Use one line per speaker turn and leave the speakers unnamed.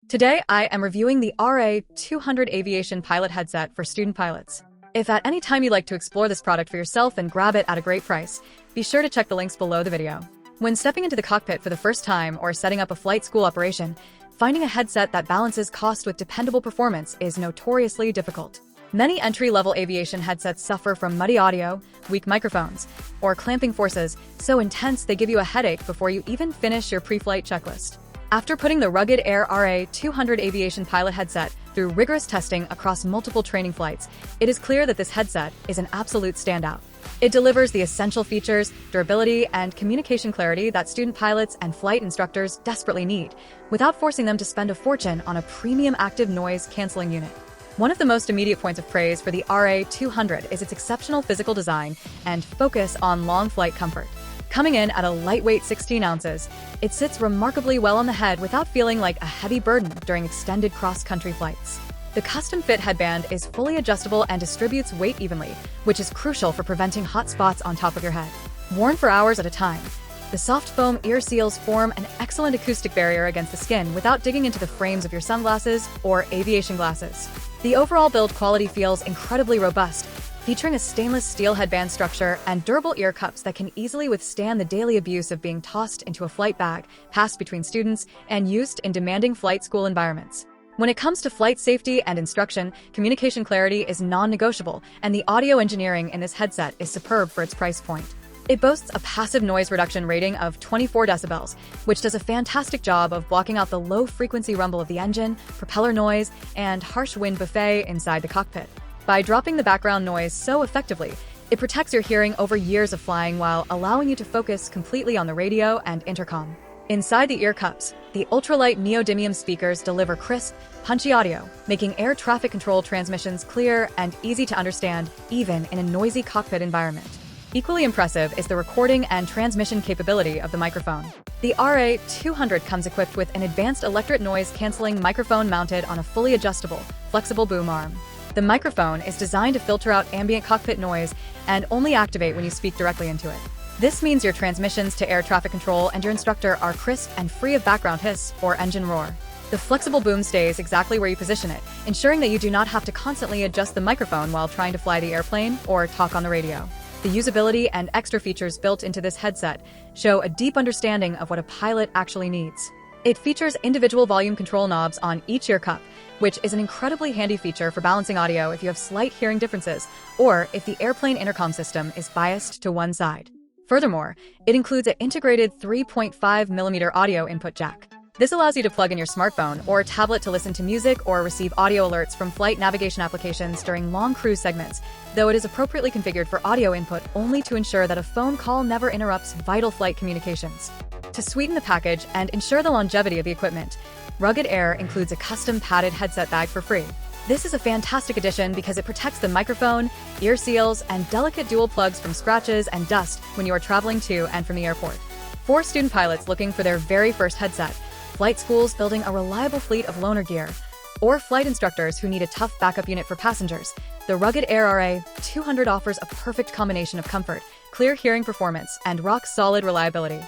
Today, I am reviewing the RA200 Aviation Pilot Headset for student pilots. If at any time you'd like to explore this product for yourself and grab it at a great price, be sure to check the links below the video. When stepping into the cockpit for the first time or setting up a flight school operation, finding a headset that balances cost with dependable performance is notoriously difficult. Many entry-level aviation headsets suffer from muddy audio, weak microphones, or clamping forces so intense they give you a headache before you even finish your pre-flight checklist. After putting the Rugged Air RA200 Aviation Pilot Headset through rigorous testing across multiple training flights, it is clear that this headset is an absolute standout. It delivers the essential features, durability, and communication clarity that student pilots and flight instructors desperately need, without forcing them to spend a fortune on a premium active noise-canceling unit. One of the most immediate points of praise for the RA200 is its exceptional physical design and focus on long flight comfort. Coming in at a lightweight 16 ounces, it sits remarkably well on the head without feeling like a heavy burden during extended cross-country flights. The custom-fit headband is fully adjustable and distributes weight evenly, which is crucial for preventing hot spots on top of your head. Worn for hours at a time, the soft foam ear seals form an excellent acoustic barrier against the skin without digging into the frames of your sunglasses or aviation glasses. The overall build quality feels incredibly robust, featuring a stainless steel headband structure and durable ear cups that can easily withstand the daily abuse of being tossed into a flight bag, passed between students, and used in demanding flight school environments. When it comes to flight safety and instruction, communication clarity is non-negotiable, and the audio engineering in this headset is superb for its price point. It boasts a passive noise reduction rating of 24 decibels, which does a fantastic job of blocking out the low-frequency rumble of the engine, propeller noise, and harsh wind buffet inside the cockpit. By dropping the background noise so effectively, it protects your hearing over years of flying while allowing you to focus completely on the radio and intercom. Inside the ear cups, the ultra-lite neodymium speakers deliver crisp, punchy audio, making air traffic control transmissions clear and easy to understand, even in a noisy cockpit environment. Equally impressive is the recording and transmission capability of the microphone. The RA200 comes equipped with an advanced electret noise-canceling microphone mounted on a fully adjustable, flexible boom arm. The microphone is designed to filter out ambient cockpit noise and only activate when you speak directly into it. This means your transmissions to air traffic control and your instructor are crisp and free of background hiss or engine roar. The flexible boom stays exactly where you position it, ensuring that you do not have to constantly adjust the microphone while trying to fly the airplane or talk on the radio. The usability and extra features built into this headset show a deep understanding of what a pilot actually needs. It features individual volume control knobs on each ear cup, which is an incredibly handy feature for balancing audio if you have slight hearing differences or if the airplane intercom system is biased to one side. Furthermore, it includes an integrated 3.5mm audio input jack. This allows you to plug in your smartphone or tablet to listen to music or receive audio alerts from flight navigation applications during long cruise segments, though it is appropriately configured for audio input only to ensure that a phone call never interrupts vital flight communications. To sweeten the package and ensure the longevity of the equipment, Rugged Air includes a custom padded headset bag for free. This is a fantastic addition because it protects the microphone, ear seals, and delicate dual plugs from scratches and dust when you are traveling to and from the airport. For student pilots looking for their very first headset, flight schools building a reliable fleet of loaner gear, or flight instructors who need a tough backup unit for passengers, the Rugged Air RA200 offers a perfect combination of comfort, clear hearing performance, and rock-solid reliability.